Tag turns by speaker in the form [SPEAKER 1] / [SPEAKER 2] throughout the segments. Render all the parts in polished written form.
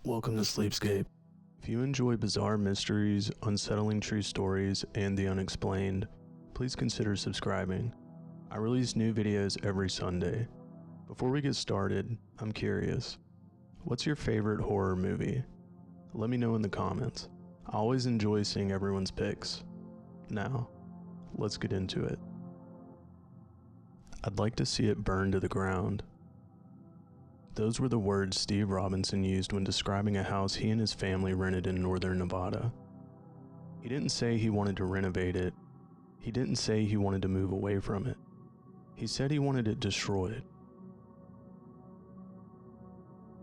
[SPEAKER 1] Welcome to Sleepscape. If you enjoy bizarre mysteries, unsettling true stories, and the unexplained, please consider subscribing. I release new videos every Sunday. Before we get started, I'm curious. What's your favorite horror movie? Let me know in the comments. I always enjoy seeing everyone's picks. Now, let's get into it. I'd like to see it burn to the ground. Those were the words Steve Robinson used when describing a house he and his family rented in northern Nevada. He didn't say he wanted to renovate it. He didn't say he wanted to move away from it. He said he wanted it destroyed.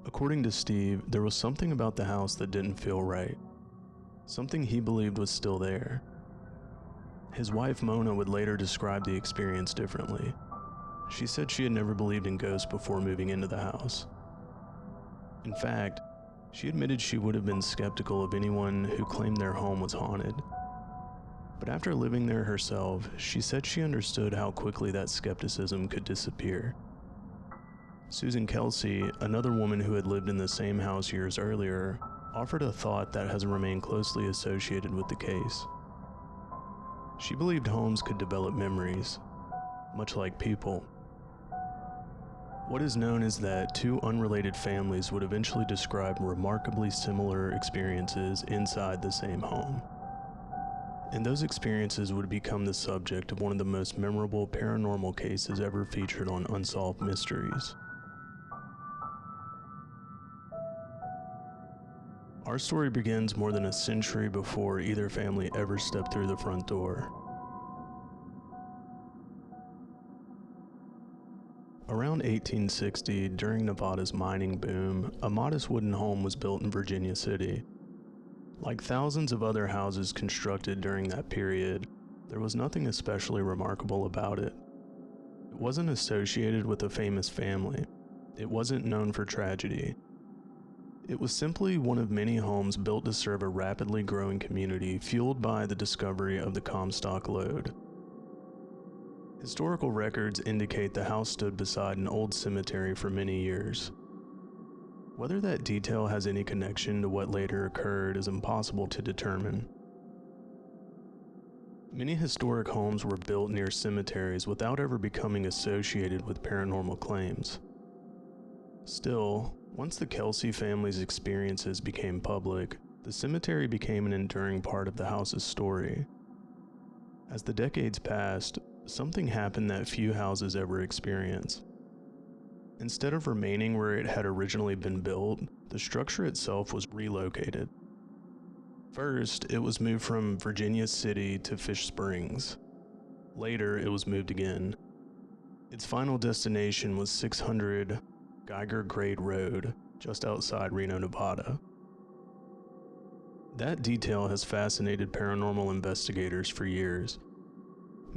[SPEAKER 1] According to Steve, there was something about the house that didn't feel right. Something he believed was still there. His wife Mona would later describe the experience differently. She said she had never believed in ghosts before moving into the house. In fact, she admitted she would have been skeptical of anyone who claimed their home was haunted. But after living there herself, she said she understood how quickly that skepticism could disappear. Susan Kelsay, another woman who had lived in the same house years earlier, offered a thought that has remained closely associated with the case. She believed homes could develop memories, much like people. What is known is that two unrelated families would eventually describe remarkably similar experiences inside the same home. And those experiences would become the subject of one of the most memorable paranormal cases ever featured on Unsolved Mysteries. Our story begins more than a century before either family ever stepped through the front door. Around 1860, during Nevada's mining boom, a modest wooden home was built in Virginia City. Like thousands of other houses constructed during that period, there was nothing especially remarkable about it. It wasn't associated with a famous family. It wasn't known for tragedy. It was simply one of many homes built to serve a rapidly growing community fueled by the discovery of the Comstock lode. Historical records indicate the house stood beside an old cemetery for many years. Whether that detail has any connection to what later occurred is impossible to determine. Many historic homes were built near cemeteries without ever becoming associated with paranormal claims. Still, once the Kelsay family's experiences became public, the cemetery became an enduring part of the house's story. As the decades passed, something happened that few houses ever experience. Instead of remaining where it had originally been built, the structure itself was relocated. First, it was moved from Virginia City to Fish Springs. Later, it was moved again. Its final destination was 600 Geiger Grade Road, just outside Reno, Nevada. That detail has fascinated paranormal investigators for years.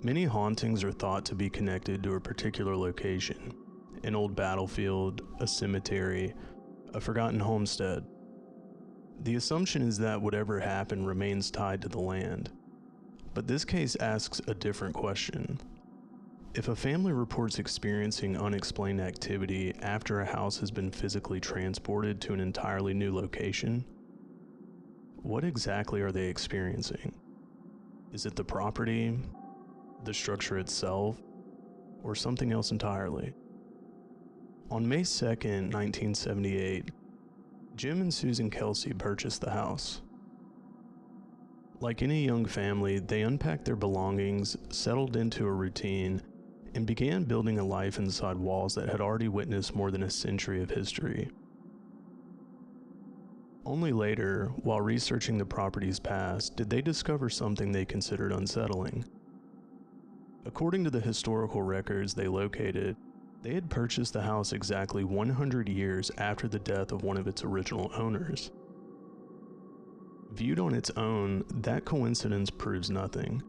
[SPEAKER 1] Many hauntings are thought to be connected to a particular location, an old battlefield, a cemetery, a forgotten homestead. The assumption is that whatever happened remains tied to the land. But this case asks a different question. If a family reports experiencing unexplained activity after a house has been physically transported to an entirely new location, what exactly are they experiencing? Is it the property, the structure itself, or something else entirely? On May 2nd, 1978, Jim and Susan Kelsay purchased the house. Like any young family, they unpacked their belongings, settled into a routine, and began building a life inside walls that had already witnessed more than a century of history. Only later, while researching the property's past, did they discover something they considered unsettling. According to the historical records they located, they had purchased the house exactly 100 years after the death of one of its original owners. Viewed on its own, that coincidence proves nothing.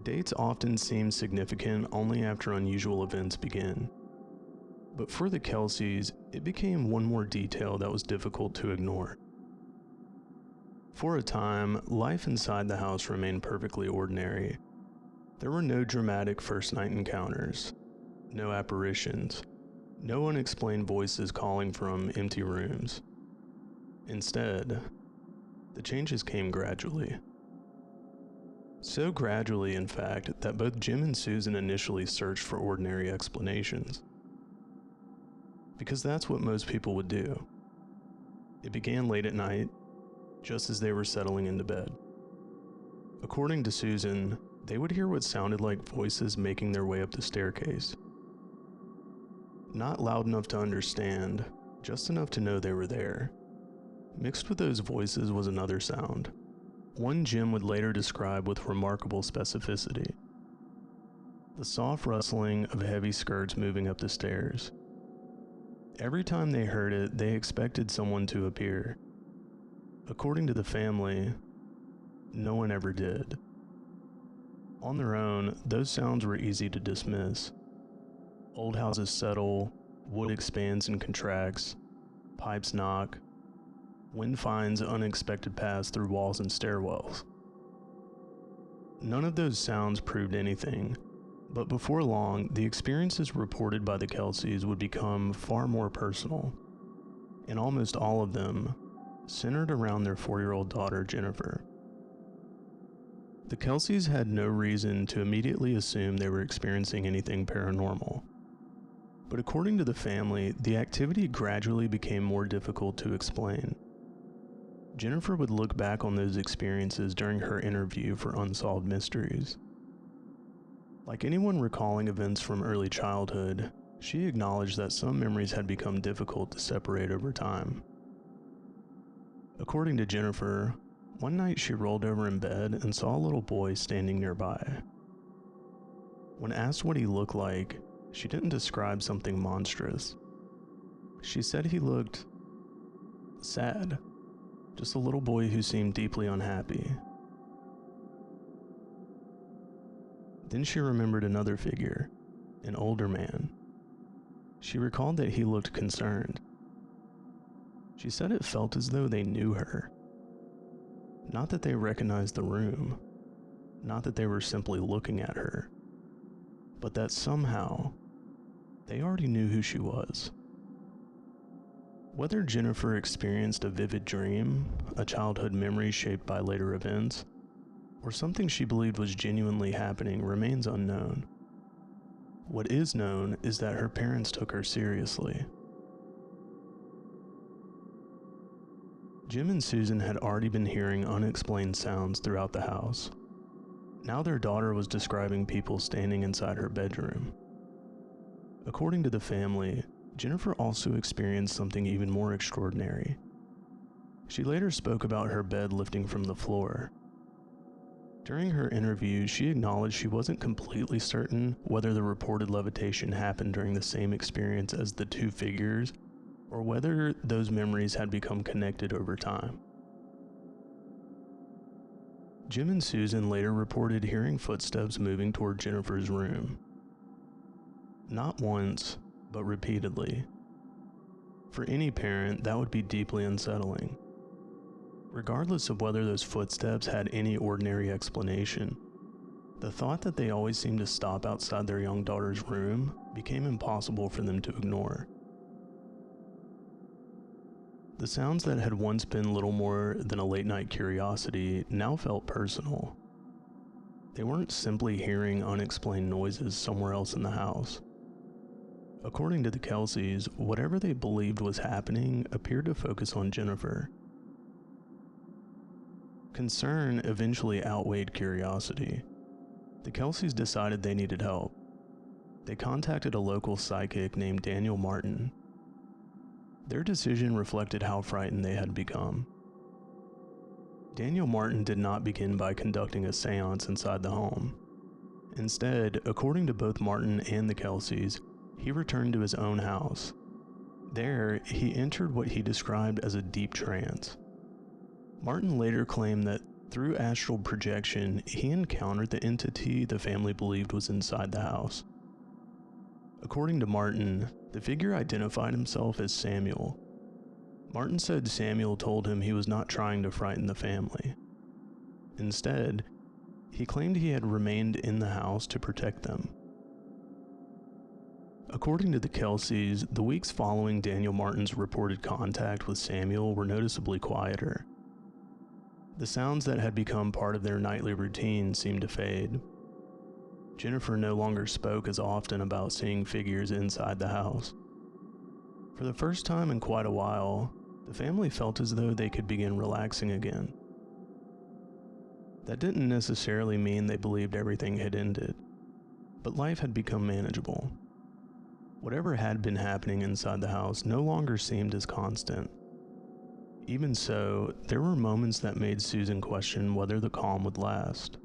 [SPEAKER 1] Dates often seem significant only after unusual events begin. But for the Kelsays, it became one more detail that was difficult to ignore. For a time, life inside the house remained perfectly ordinary. There were no dramatic first night encounters, no apparitions, no unexplained voices calling from empty rooms. Instead, the changes came gradually. So gradually, in fact, that both Jim and Susan initially searched for ordinary explanations. Because that's what most people would do. It began late at night, just as they were settling into bed. According to Susan, they would hear what sounded like voices making their way up the staircase. Not loud enough to understand, just enough to know they were there. Mixed with those voices was another sound, one Jim would later describe with remarkable specificity. The soft rustling of heavy skirts moving up the stairs. Every time they heard it, they expected someone to appear. According to the family, no one ever did. On their own, those sounds were easy to dismiss. Old houses settle, wood expands and contracts, pipes knock, wind finds unexpected paths through walls and stairwells. None of those sounds proved anything, but before long, the experiences reported by the Kelsays would become far more personal, and almost all of them centered around their 4-year-old daughter, Jennifer. The Kelsays had no reason to immediately assume they were experiencing anything paranormal. But according to the family, the activity gradually became more difficult to explain. Jennifer would look back on those experiences during her interview for Unsolved Mysteries. Like anyone recalling events from early childhood, she acknowledged that some memories had become difficult to separate over time. According to Jennifer, one night she rolled over in bed and saw a little boy standing nearby. When asked what he looked like, she didn't describe something monstrous. She said he looked sad, just a little boy who seemed deeply unhappy. Then she remembered another figure, an older man. She recalled that he looked concerned. She said it felt as though they knew her. Not that they recognized the room, not that they were simply looking at her, but that somehow they already knew who she was. Whether Jennifer experienced a vivid dream, a childhood memory shaped by later events, or something she believed was genuinely happening remains unknown. What is known is that her parents took her seriously. Jim and Susan had already been hearing unexplained sounds throughout the house. Now their daughter was describing people standing inside her bedroom. According to the family, Jennifer also experienced something even more extraordinary. She later spoke about her bed lifting from the floor. During her interview, she acknowledged she wasn't completely certain whether the reported levitation happened during the same experience as the two figures, or whether those memories had become connected over time. Jim and Susan later reported hearing footsteps moving toward Jennifer's room. Not once, but repeatedly. For any parent, that would be deeply unsettling. Regardless of whether those footsteps had any ordinary explanation, the thought that they always seemed to stop outside their young daughter's room became impossible for them to ignore. The sounds that had once been little more than a late-night curiosity now felt personal. They weren't simply hearing unexplained noises somewhere else in the house. According to the Kelsays, whatever they believed was happening appeared to focus on Jennifer. Concern eventually outweighed curiosity. The Kelsays decided they needed help. They contacted a local psychic named Daniel Martin. Their decision reflected how frightened they had become. Daniel Martin did not begin by conducting a seance inside the home. Instead, according to both Martin and the Kelsays, he returned to his own house. There, he entered what he described as a deep trance. Martin later claimed that through astral projection, he encountered the entity the family believed was inside the house. According to Martin, the figure identified himself as Samuel. Martin said Samuel told him he was not trying to frighten the family. Instead, he claimed he had remained in the house to protect them. According to the Kelsays, the weeks following Daniel Martin's reported contact with Samuel were noticeably quieter. The sounds that had become part of their nightly routine seemed to fade. Jennifer no longer spoke as often about seeing figures inside the house. For the first time in quite a while, the family felt as though they could begin relaxing again. That didn't necessarily mean they believed everything had ended, but life had become manageable. Whatever had been happening inside the house no longer seemed as constant. Even so, there were moments that made Susan question whether the calm would last.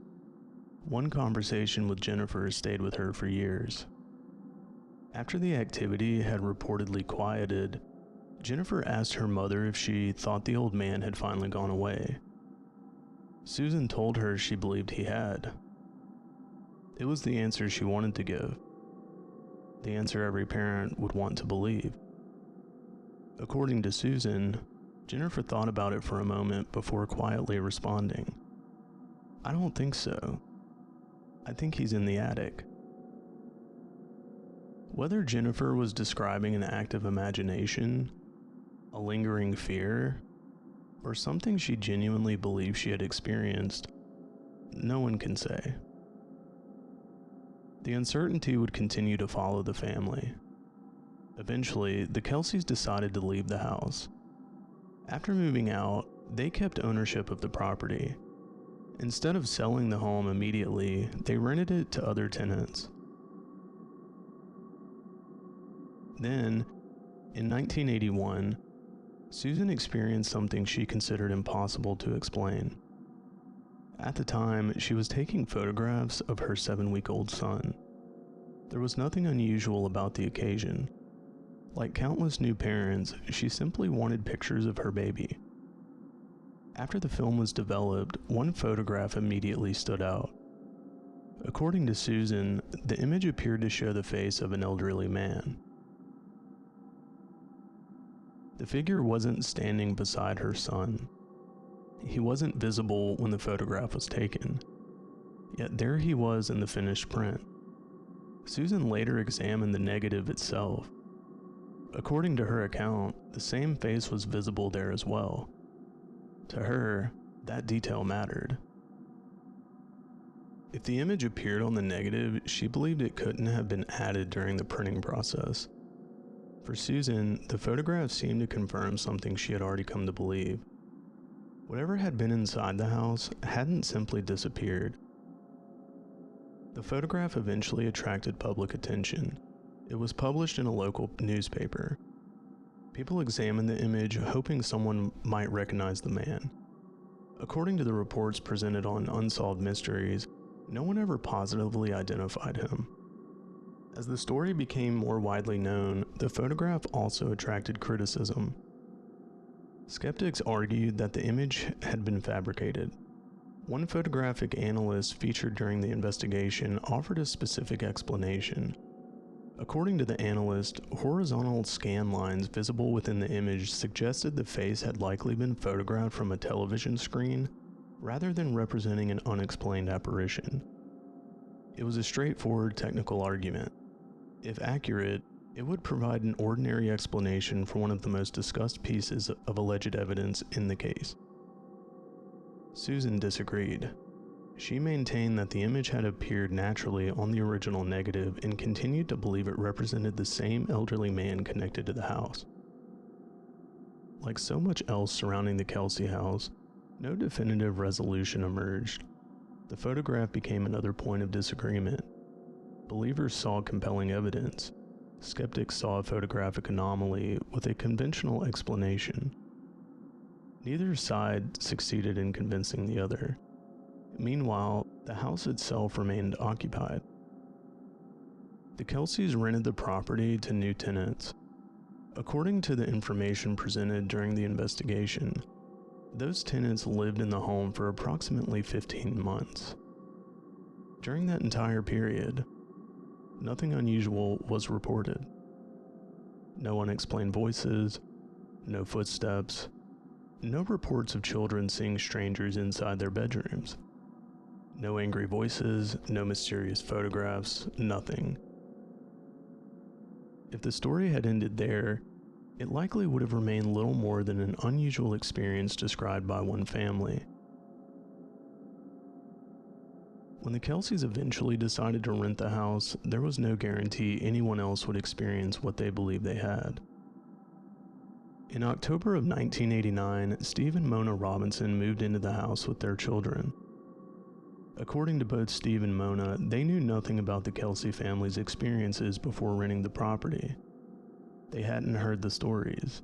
[SPEAKER 1] One conversation with Jennifer stayed with her for years. After the activity had reportedly quieted, Jennifer asked her mother if she thought the old man had finally gone away. Susan told her she believed he had. It was the answer she wanted to give. The answer every parent would want to believe. According to Susan, Jennifer thought about it for a moment before quietly responding, "I don't think so. I think he's in the attic." Whether Jennifer was describing an active imagination, a lingering fear, or something she genuinely believed she had experienced, no one can say. The uncertainty would continue to follow the family. Eventually, the Kelsays decided to leave the house. After moving out, they kept ownership of the property. Instead of selling the home immediately, they rented it to other tenants. Then, in 1981, Susan experienced something she considered impossible to explain. At the time, she was taking photographs of her 7-week-old son. There was nothing unusual about the occasion. Like countless new parents, she simply wanted pictures of her baby. After the film was developed, one photograph immediately stood out. According to Susan, the image appeared to show the face of an elderly man. The figure wasn't standing beside her son. He wasn't visible when the photograph was taken. Yet there he was in the finished print. Susan later examined the negative itself. According to her account, the same face was visible there as well. To her, that detail mattered. If the image appeared on the negative, she believed it couldn't have been added during the printing process. For Susan, the photograph seemed to confirm something she had already come to believe. Whatever had been inside the house hadn't simply disappeared. The photograph eventually attracted public attention. It was published in a local newspaper. People examined the image, hoping someone might recognize the man. According to the reports presented on Unsolved Mysteries, no one ever positively identified him. As the story became more widely known, the photograph also attracted criticism. Skeptics argued that the image had been fabricated. One photographic analyst featured during the investigation offered a specific explanation. According to the analyst, horizontal scan lines visible within the image suggested the face had likely been photographed from a television screen rather than representing an unexplained apparition. It was a straightforward technical argument. If accurate, it would provide an ordinary explanation for one of the most discussed pieces of alleged evidence in the case. Susan disagreed. She maintained that the image had appeared naturally on the original negative and continued to believe it represented the same elderly man connected to the house. Like so much else surrounding the Kelsay House, no definitive resolution emerged. The photograph became another point of disagreement. Believers saw compelling evidence. Skeptics saw a photographic anomaly with a conventional explanation. Neither side succeeded in convincing the other. Meanwhile, the house itself remained occupied. The Kelsays rented the property to new tenants. According to the information presented during the investigation, those tenants lived in the home for approximately 15 months. During that entire period, nothing unusual was reported. No unexplained voices, no footsteps, no reports of children seeing strangers inside their bedrooms. No angry voices, no mysterious photographs, nothing. If the story had ended there, it likely would have remained little more than an unusual experience described by one family. When the Kelsays eventually decided to rent the house, there was no guarantee anyone else would experience what they believed they had. In October of 1989, Steve and Mona Robinson moved into the house with their children. According to both Steve and Mona, they knew nothing about the Kelsay family's experiences before renting the property. They hadn't heard the stories.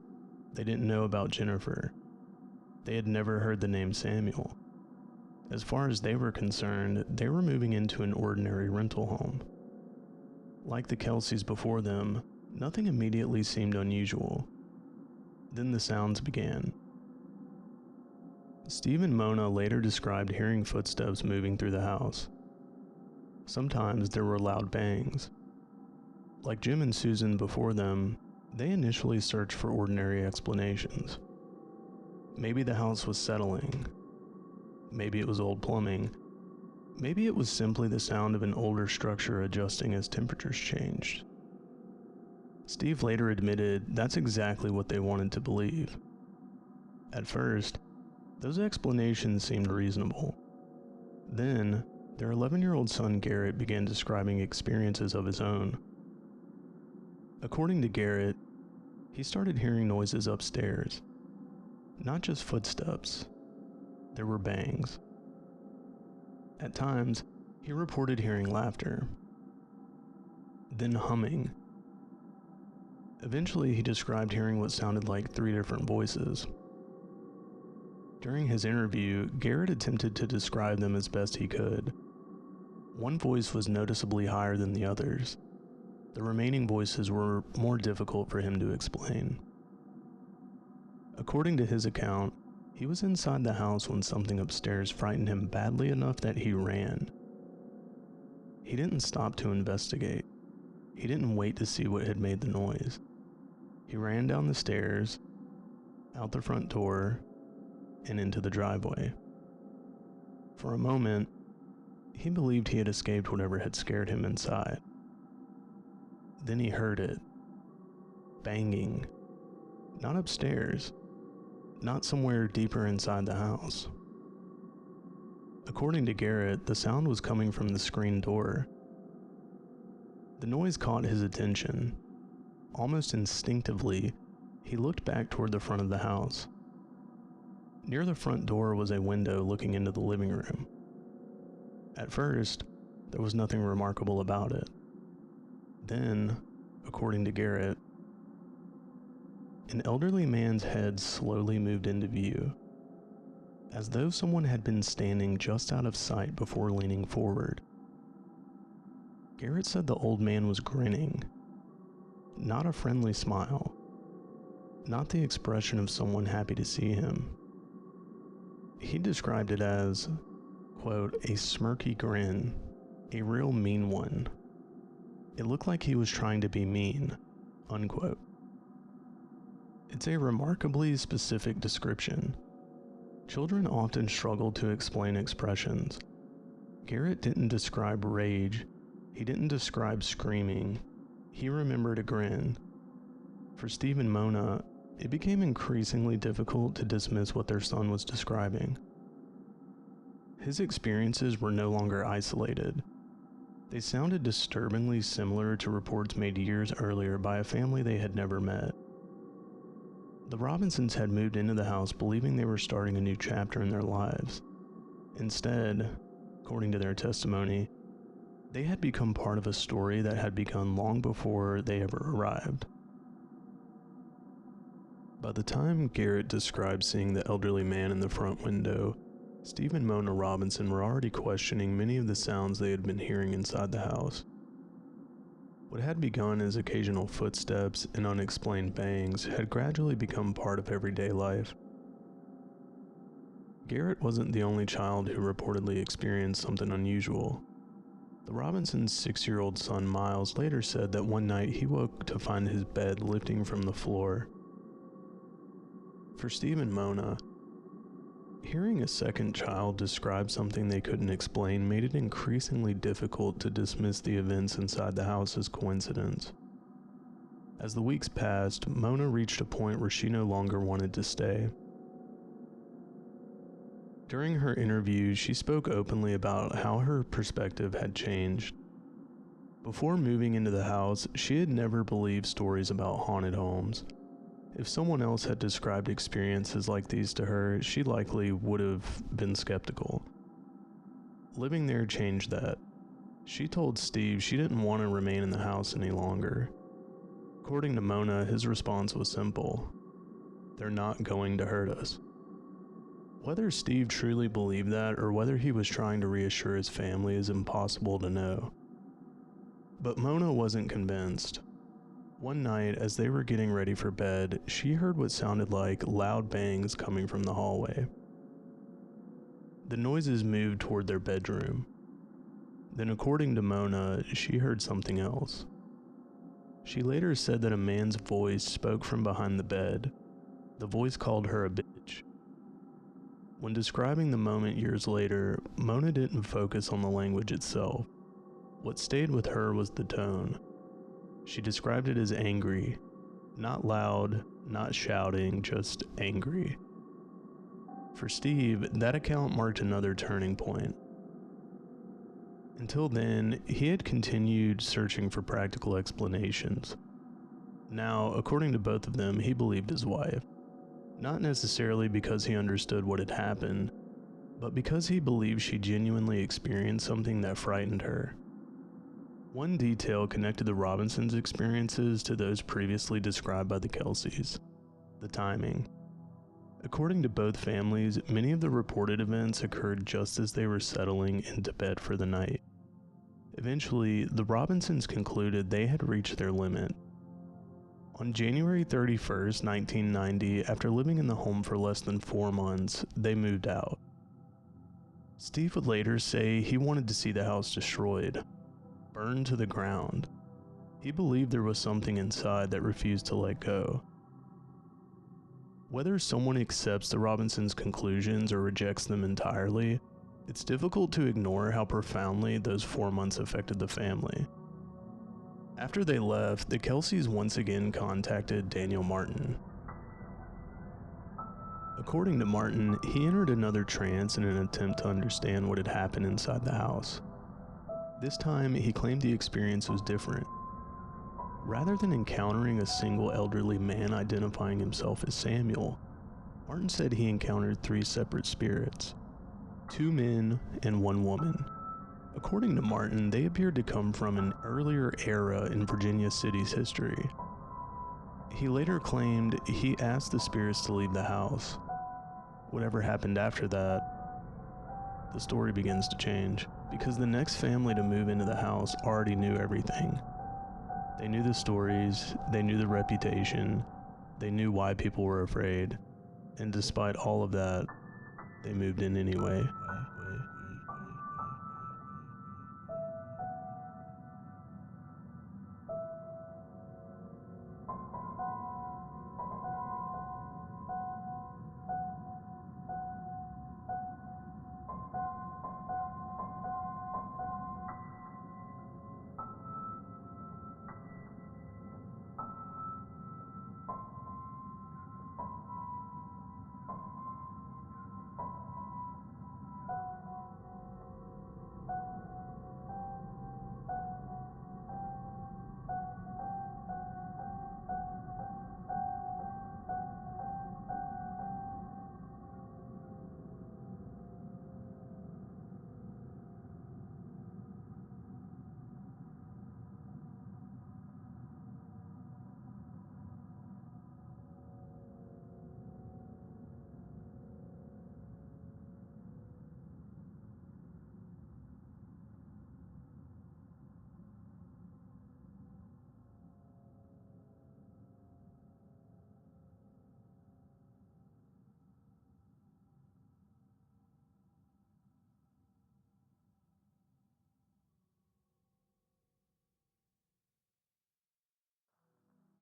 [SPEAKER 1] They didn't know about Jennifer. They had never heard the name Samuel. As far as they were concerned, they were moving into an ordinary rental home. Like the Kelsays before them, nothing immediately seemed unusual. Then the sounds began. Steve and Mona later described hearing footsteps moving through the house. Sometimes there were loud bangs. Like Jim and Susan before them, they initially searched for ordinary explanations. Maybe the house was settling. Maybe it was old plumbing. Maybe it was simply the sound of an older structure adjusting as temperatures changed. Steve later admitted that's exactly what they wanted to believe. At first, those explanations seemed reasonable. Then, their 11-year-old son Garrett began describing experiences of his own. According to Garrett, he started hearing noises upstairs. Not just footsteps. There were bangs. At times, he reported hearing laughter. Then humming. Eventually, he described hearing what sounded like 3 different voices. During his interview, Garrett attempted to describe them as best he could. One voice was noticeably higher than the others. The remaining voices were more difficult for him to explain. According to his account, he was inside the house when something upstairs frightened him badly enough that he ran. He didn't stop to investigate. He didn't wait to see what had made the noise. He ran down the stairs, out the front door, and into the driveway. For a moment, he believed he had escaped whatever had scared him inside. Then he heard it. Banging. Not upstairs. Not somewhere deeper inside the house. According to Garrett, the sound was coming from the screen door. The noise caught his attention. Almost instinctively, he looked back toward the front of the house. Near the front door was a window looking into the living room. At first, there was nothing remarkable about it. Then, according to Garrett, an elderly man's head slowly moved into view, as though someone had been standing just out of sight before leaning forward. Garrett said the old man was grinning. Not a friendly smile. Not the expression of someone happy to see him. He described it as, quote, a smirky grin, a real mean one. It looked like he was trying to be mean, unquote. It's a remarkably specific description. Children often struggle to explain expressions. Garrett didn't describe rage. He didn't describe screaming. He remembered a grin. For Steve and Mona, it became increasingly difficult to dismiss what their son was describing. His experiences were no longer isolated. They sounded disturbingly similar to reports made years earlier by a family they had never met. The Robinsons had moved into the house believing they were starting a new chapter in their lives. Instead, according to their testimony, they had become part of a story that had begun long before they ever arrived. By the time Garrett described seeing the elderly man in the front window, Steve and Mona Robinson were already questioning many of the sounds they had been hearing inside the house. What had begun as occasional footsteps and unexplained bangs had gradually become part of everyday life. Garrett wasn't the only child who reportedly experienced something unusual. The Robinsons' 6-year-old son Miles later said that one night he woke to find his bed lifting from the floor. For Steve and Mona, hearing a second child describe something they couldn't explain made it increasingly difficult to dismiss the events inside the house as coincidence. As the weeks passed, Mona reached a point where she no longer wanted to stay. During her interview, she spoke openly about how her perspective had changed. Before moving into the house, she had never believed stories about haunted homes. If someone else had described experiences like these to her, she likely would have been skeptical. Living there changed that. She told Steve she didn't want to remain in the house any longer. According to Mona, his response was simple: "They're not going to hurt us." Whether Steve truly believed that or whether he was trying to reassure his family is impossible to know. But Mona wasn't convinced. One night, as they were getting ready for bed, she heard what sounded like loud bangs coming from the hallway. The noises moved toward their bedroom. Then, according to Mona, she heard something else. She later said that a man's voice spoke from behind the bed. The voice called her a bitch. When describing the moment years later, Mona didn't focus on the language itself. What stayed with her was the tone. She described it as angry, not loud, not shouting, just angry. For Steve, that account marked another turning point. Until then, he had continued searching for practical explanations. Now, according to both of them, he believed his wife. Not necessarily because he understood what had happened, but because he believed she genuinely experienced something that frightened her. One detail connected the Robinsons' experiences to those previously described by the Kelsays: the timing. According to both families, many of the reported events occurred just as they were settling into bed for the night. Eventually, the Robinsons concluded they had reached their limit. On January 31st, 1990, after living in the home for less than 4 months, they moved out. Steve would later say he wanted to see the house destroyed, burned to the ground. He believed there was something inside that refused to let go. Whether someone accepts the Robinsons' conclusions or rejects them entirely, it's difficult to ignore how profoundly those 4 months affected the family. After they left, the Kelsays once again contacted Daniel Martin. According to Martin, he entered another trance in an attempt to understand what had happened inside the house. This time, he claimed the experience was different. Rather than encountering a single elderly man identifying himself as Samuel, Martin said he encountered 3 separate spirits: 2 men and 1 woman. According to Martin, they appeared to come from an earlier era in Virginia City's history. He later claimed he asked the spirits to leave the house. Whatever happened after that, the story begins to change, because the next family to move into the house already knew everything. They knew the stories, they knew the reputation, they knew why people were afraid, and despite all of that, they moved in anyway.